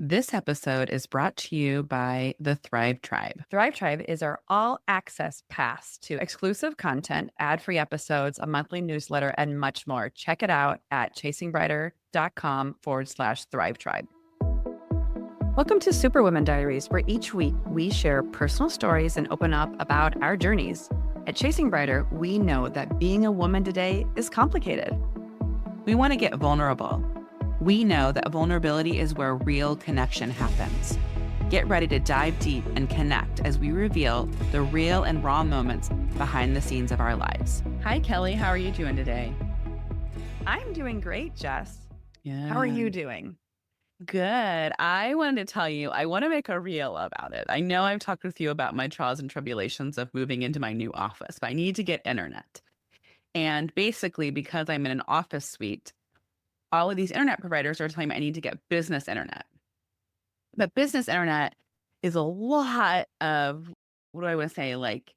This episode is brought to you by the Thrive Tribe. Thrive Tribe is our all access pass to exclusive content, ad free episodes, a monthly newsletter, and much more. Check it out at chasingbrighter.com/Thrive Tribe. Welcome to Superwoman Diaries, where each week we share personal stories and open up about our journeys. At Chasing Brighter, we know that being a woman today is complicated. We want to get vulnerable. We know that vulnerability is where real connection happens. Get ready to dive deep and connect as we reveal the real and raw moments behind the scenes of our lives. Hi, Kelly. How are you doing today? I'm doing great, Jess. Yeah. How are you doing? Good. I wanted to tell you, I want to make a reel about it. I know I've talked with you about my trials and tribulations of moving into my new office, but I need to get internet. And basically, because I'm in an office suite, all of these internet providers are telling me I need to get business internet. But business internet is a lot of, what do I want to say, like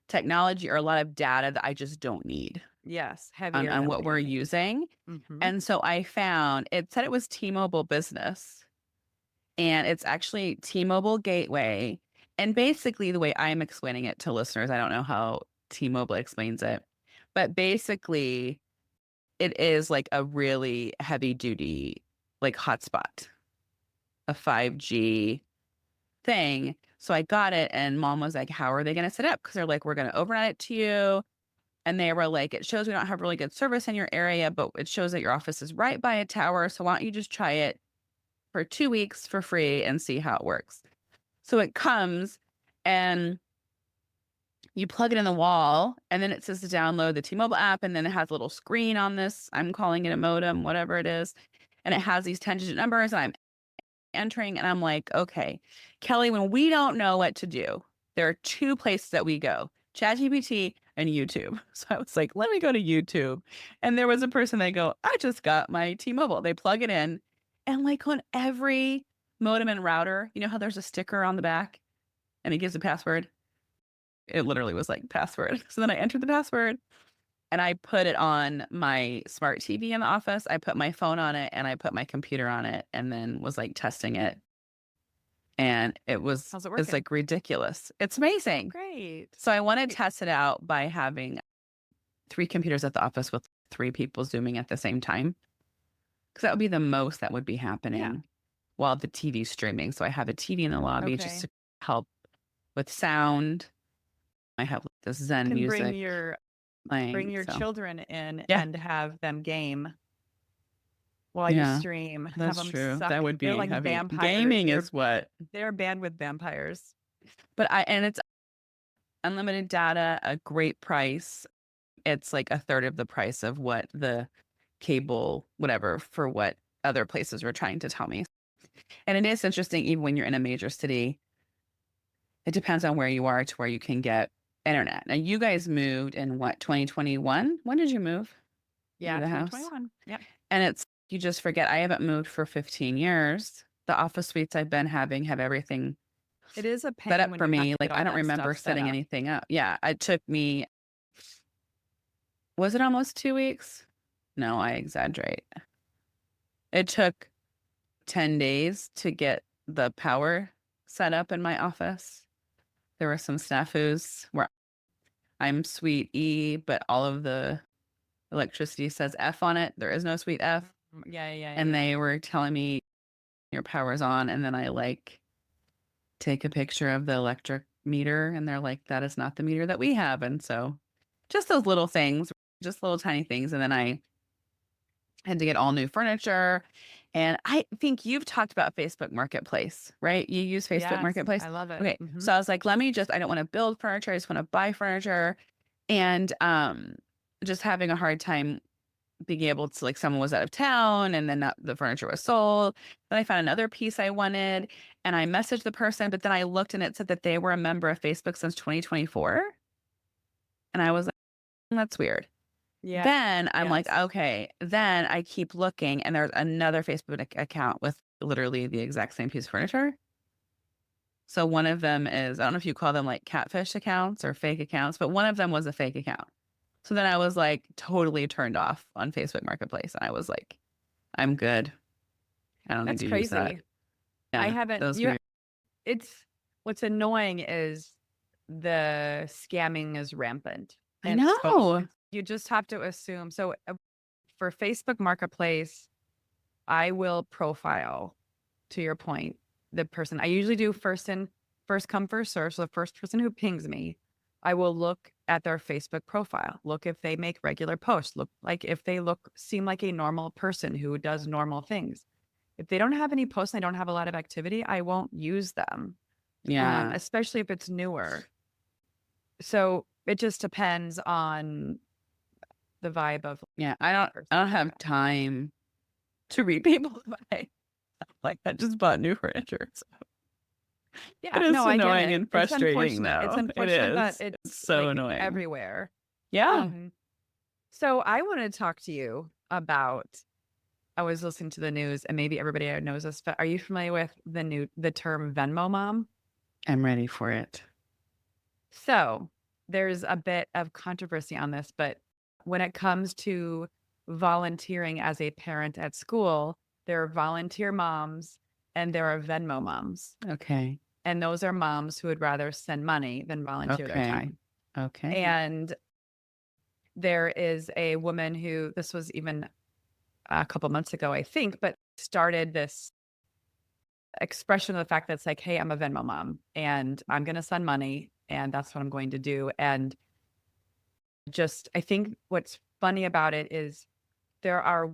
technology or a lot of data that I just don't need Yes, on, heavier on than what what we're you need. using. Mhm. And so I found it said it was T-Mobile Business, and it's actually T-Mobile Gateway. And basically, the way I'm explaining it to listeners, I don't know how T-Mobile explains it, but basically, it is like a really heavy duty, like hotspot, a 5G thing. So I got it, and mom was like, how are they going to set up? Because they're like, we're going to overnight it to you. And they were like, it shows we don't have really good service in your area, but it shows that your office is right by a tower. So why don't you just try it for 2 weeks for free and see how it works? So it comes and you plug it in the wall, and then it says to download the T-Mobile app, and then it has a little screen on this. I'm calling it a modem, whatever it is. And it has these 10-digit numbers, and I'm entering, and I'm like, okay, Kelly, when we don't know what to do, there are two places that we go, ChatGPT and YouTube. So I was like, let me go to YouTube. And there was a person, they go, I just got my T-Mobile. They plug it in, and like on every modem and router, you know how there's a sticker on the back and it gives a password? It literally was like password. So then I entered the password and I put it on my smart TV in the office. I put my phone on it and I put my computer on it, and then was like testing it. And How's it it's working? like ridiculous. It's amazing. Great. So I want to test it out by having 3 computers at the office with 3 people zooming at the same time. Because that would be the most that would be Yeah. happening while the TV's streaming. So I have a TV in the lobby just Okay. to help with sound. I have the Zen Can bring music your playing. So children in yeah, and have them game while you yeah, stream. Have that's them true. suck. That would They're be like heavy. vampires. Gaming is what, They're bandwidth vampires. and it's unlimited data, a great price. It's like a third of the price of what the cable, whatever, for what other places were trying to tell me. And it is interesting, even when you're in a major city, it depends on where you are to where you can get internet. Now, you guys moved in what, 2021? When did you move into Yeah, the house? 2021. Yep. And it's, you just forget, I haven't moved for 15 years. The office suites I've been having have everything It is a set pain up when for you have me. to Like, get I all don't that remember stuff set setting up. anything up. Yeah, it took me, was it almost 2 weeks? No, I exaggerate. It took 10 days to get the power set up in my office. There were some snafus where I'm suite E, but all of the electricity says F on it. There is no suite F. Yeah, yeah, yeah, And yeah. they were telling me your power's on. And then I like take a picture of the electric meter, and they're like, that is not the meter that we have. And so just those little things, just little tiny things. And then I had to get all new furniture. And I think you've talked about Facebook Marketplace, right? You use Facebook Yes, Marketplace? I love it. Okay. Mhm. So I was like, I don't want to build furniture. I just want to buy furniture. And just having a hard time being able to, like, someone was out of town, and then the furniture was sold. Then I found another piece I wanted, and I messaged the person, but then I looked and it said that they were a member of Facebook since 2024. And I was like, that's weird. Yeah. Then I'm like, Yes. okay. Then I keep looking, and there's another Facebook account with literally the exact same piece of furniture. So one of them is, I don't know if you call them like catfish accounts or fake accounts, but one of them was a fake account. So then I was like totally turned off on Facebook Marketplace. And I was like, I'm good. I don't need That's to use that. crazy. I Yeah, haven't those you weird. it's what's annoying is the scamming is rampant. I And so know. you just have to assume. So for Facebook Marketplace, I will profile, to your point, the person. I usually do first come, first serve. So the first person who pings me, I will look at their Facebook profile, look if they make regular posts, look like if they seem like a normal person who does normal things. If they don't have any posts and they don't have a lot of activity, I won't use them, Yeah. especially if it's newer. So it just depends on the vibe of Yeah, the I person. don't have time to read people's mind. Like, I just bought new furniture, so it Yeah, is no, I get annoying it. and It's frustrating, unfortunate. It's though. It unfortunate that is. it's It's so like annoying. everywhere. Yeah. Um, so I want to talk to you about, I was listening to the news and maybe everybody knows this, but are you familiar with the term Venmo mom? I'm ready for it. So there's a bit of controversy on this, but when it comes to volunteering as a parent at school, there are volunteer moms and there are Venmo moms. Okay. And those are moms who would rather send money than volunteer their Okay. time. Okay. And there is a woman who, this was even a couple months ago, I think, but started this expression of the fact that it's like, hey, I'm a Venmo mom and I'm going to send money and that's what I'm going to do. And just, I think what's funny about it is there are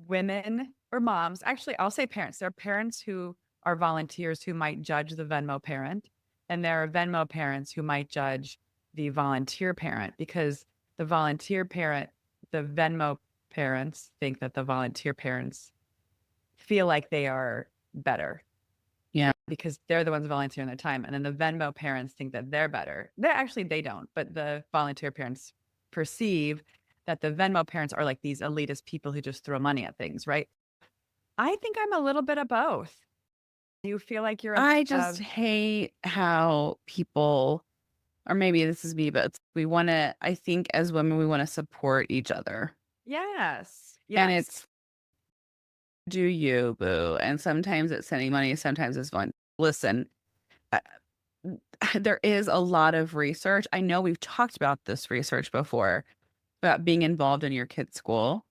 women or moms, actually, I'll say parents. There are parents who are volunteers who might judge the Venmo parent, and there are Venmo parents who might judge the volunteer parent because the volunteer parent, the Venmo parents think that the volunteer parents feel like they are better Yeah. because they're the ones volunteering their time. And then the Venmo parents think that they're better. They don't, but the volunteer parents perceive that the Venmo parents are like these elitist people who just throw money at things, right? I think I'm a little bit of both. You feel like you're I a just hate how people, or maybe this is me, but we want to, I think as women, we want to support each other. yes, And yes. it's do you, boo. And sometimes it's sending money, sometimes it's fun. Listen, uh, there is a lot of research. I know we've talked about this research before about being involved in your kid's school,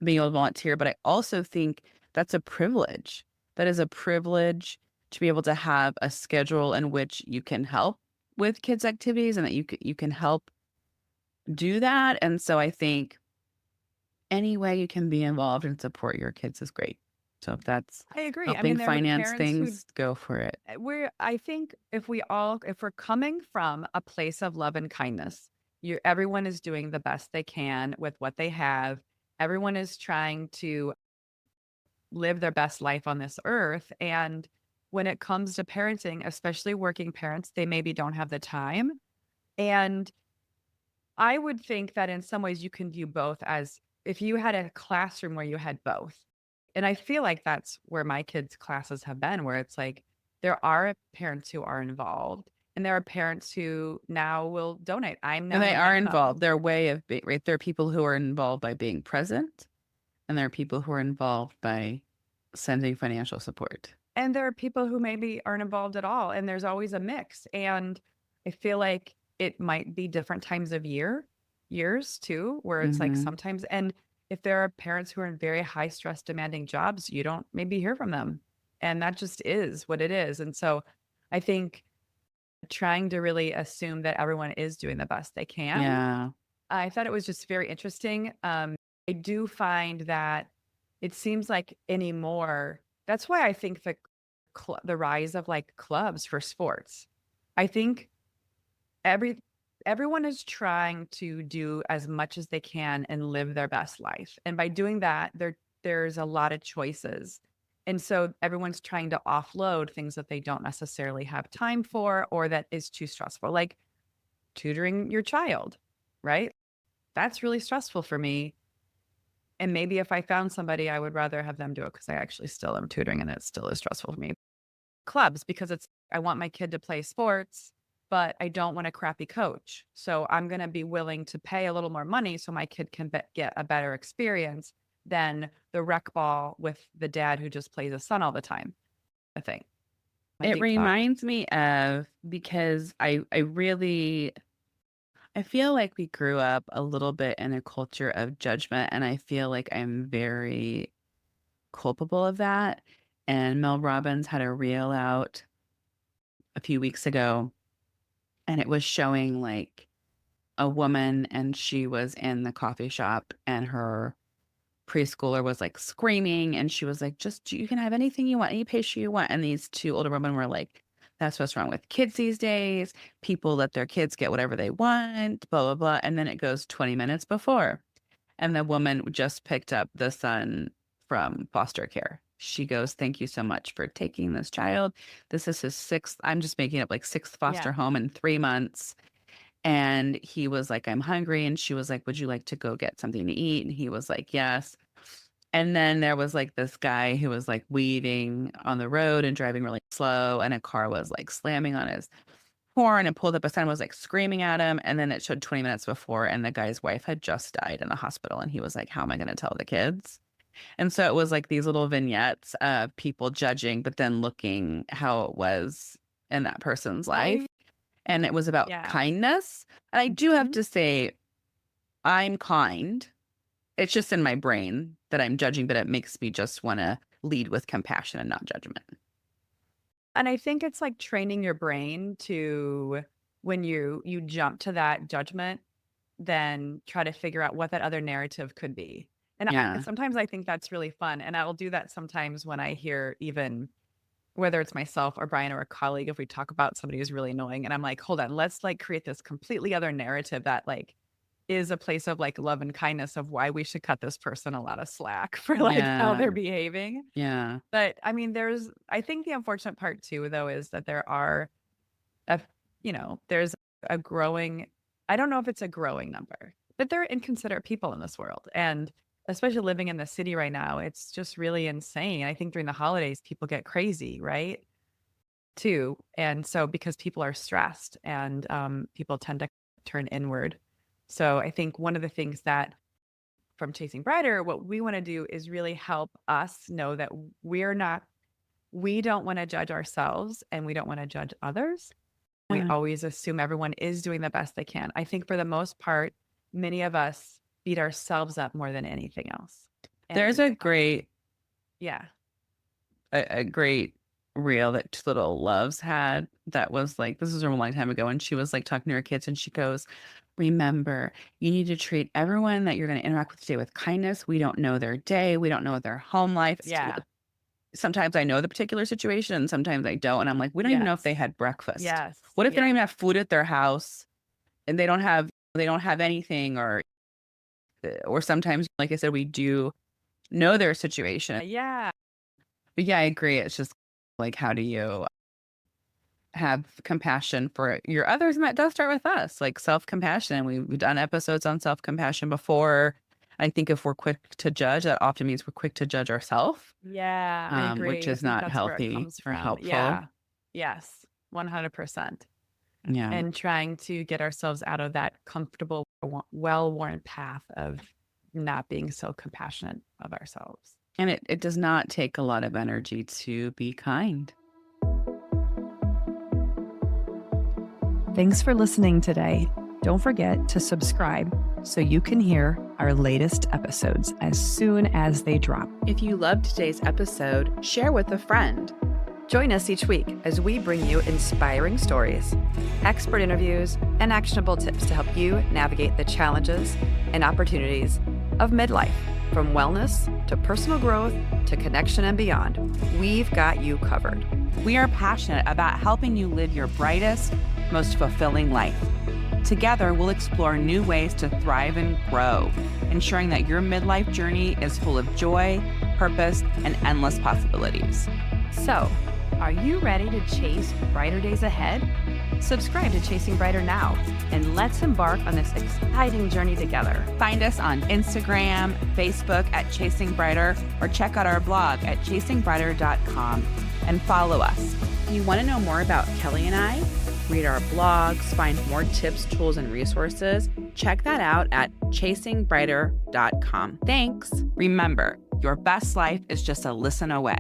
being able to volunteer, but I also think that's a privilege. That is a privilege to be able to have a schedule in which you can help with kids' activities and that you can help do that. And so I think any way you can be involved and support your kids is great. So if that's I agree. I helping mean, there are finance parents who things, go for it. I think if we're coming from a place of love and kindness, everyone is doing the best they can with what they have. Everyone is trying to live their best life on this earth. And when it comes to parenting, especially working parents, they maybe don't have the time. And I would think that in some ways you can view both as if you had a classroom where you had both. And I feel like that's where my kids' classes have been, where it's like there are parents who are involved and there are parents who now will donate. I'm And now they in are Venmo. involved. Their way of being right. There are people who are involved by being present, and there are people who are involved by sending financial support. And there are people who maybe aren't involved at all. And there's always a mix. And I feel like it might be different times of years too, where it's like Hmm. sometimes, and if there are parents who are in very high stress demanding jobs, you don't maybe hear from them. And that just is what it is. And so I think trying to really assume that everyone is doing the best they can. Yeah. I thought it was just very interesting. I do find that it seems like anymore. That's why I think the rise of like clubs for sports. I think every everyone is trying to do as much as they can and live their best life. And by doing that, there's a lot of choices. And so everyone's trying to offload things that they don't necessarily have time for or that is too stressful, like tutoring your child, right? That's really stressful for me. And maybe if I found somebody, I would rather have them do it because I actually still am tutoring and it still is stressful for me. Clubs, because I want my kid to play sports, but I don't want a crappy coach. So I'm going to be willing to pay a little more money so my kid can get a better experience than the rec ball with the dad who just plays his son all the time, I think. My It deep thoughts. reminds me of because I feel like we grew up a little bit in a culture of judgment, and I feel like I'm very culpable of that. And Mel Robbins had a reel out a few weeks ago, and it was showing like a woman, and she was in the coffee shop, and her preschooler was like screaming, and she was like, just you can have anything you want, any pastry you want. And these two older women were like, that's what's wrong with kids these days. People let their kids get whatever they want, blah, blah, blah. And then it goes 20 minutes before. And the woman just picked up the son from foster care. She goes, thank you so much for taking this child. This is his sixth, I'm just making up, like sixth Yeah. foster home in 3 months. And he was like, I'm hungry. And she was like, would you like to go get something to eat? And he was like, yes. And then there was like this guy who was like weaving on the road and driving really slow. And a car was like slamming on his horn and pulled up a sign, was like screaming at him. And then it showed 20 minutes before, and the guy's wife had just died in the hospital. And he was like, how am I going to tell the kids? And so it was like these little vignettes of people judging, but then looking how it was in that person's life. I And it was about yeah. kindness. And I do have Mhm. to say, I'm kind. It's just in my brain that I'm judging, but it makes me just want to lead with compassion and not judgment. And I think it's like training your brain to when you jump to that judgment, then try to figure out what that other narrative could be. And Yeah. sometimes I think that's really fun. And I'll do that sometimes when I hear even whether it's myself or Brian or a colleague, if we talk about somebody who's really annoying, and I'm like, hold on, let's like create this completely other narrative that like is a place of like love and kindness of why we should cut this person a lot of slack for like how Yeah. they're behaving. Yeah. But I mean, I think the unfortunate part too, though, is that there are a, there's a growing, I don't know if it's a growing number, but there are inconsiderate people in this world. And especially living in the city right now, it's just really insane. I think during the holidays, people get crazy, right? Too. And so because people are stressed and people tend to turn inward. So I think one of the things that from Chasing Brighter, what we want to do is really help us know that we don't want to judge ourselves and we don't want to judge others. We Yeah. always assume everyone is doing the best they can. I think for the most part, many of us beat ourselves up more than anything else. There's And a great yeah. a great reel that Two Little Loves had that was like, this was a long time ago, and she was like talking to her kids, and she goes, remember, you need to treat everyone that you're going to interact with today with kindness. We don't know their day. We don't know their home life. Yeah. Sometimes I know the particular situation, and sometimes I don't. And I'm like, we don't even know if they Yes. had breakfast. Yes. What if they don't Yeah. even have food at their house and they don't have anything, or sometimes, like I said, we do know their situation. Yeah. But yeah, I agree. It's just like, how do you have compassion for your others? And that does start with us, like self-compassion. We've done episodes on self-compassion before. I think if we're quick to judge, that often means we're quick to judge ourselves, Yeah. I which agree. I is think not that's where it healthy comes or from. helpful. Yeah. Yes. 100%. Yeah. And trying to get ourselves out of that comfortable, well-worn path of not being so compassionate of ourselves. And it does not take a lot of energy to be kind. Thanks for listening today. Don't forget to subscribe so you can hear our latest episodes as soon as they drop. If you loved today's episode, share with a friend. Join us each week as we bring you inspiring stories, expert interviews, and actionable tips to help you navigate the challenges and opportunities of midlife. From wellness to personal growth to connection and beyond, we've got you covered. We are passionate about helping you live your brightest, most fulfilling life. Together, we'll explore new ways to thrive and grow, ensuring that your midlife journey is full of joy, purpose, and endless possibilities. So, are you ready to chase brighter days ahead? Subscribe to Chasing Brighter now, and let's embark on this exciting journey together. Find us on Instagram, Facebook at Chasing Brighter, or check out our blog at chasingbrighter.com and follow us. If you want to know more about Kelly and I, read our blogs, find more tips, tools, and resources, check that out at chasingbrighter.com. Thanks. Remember, your best life is just a listen away.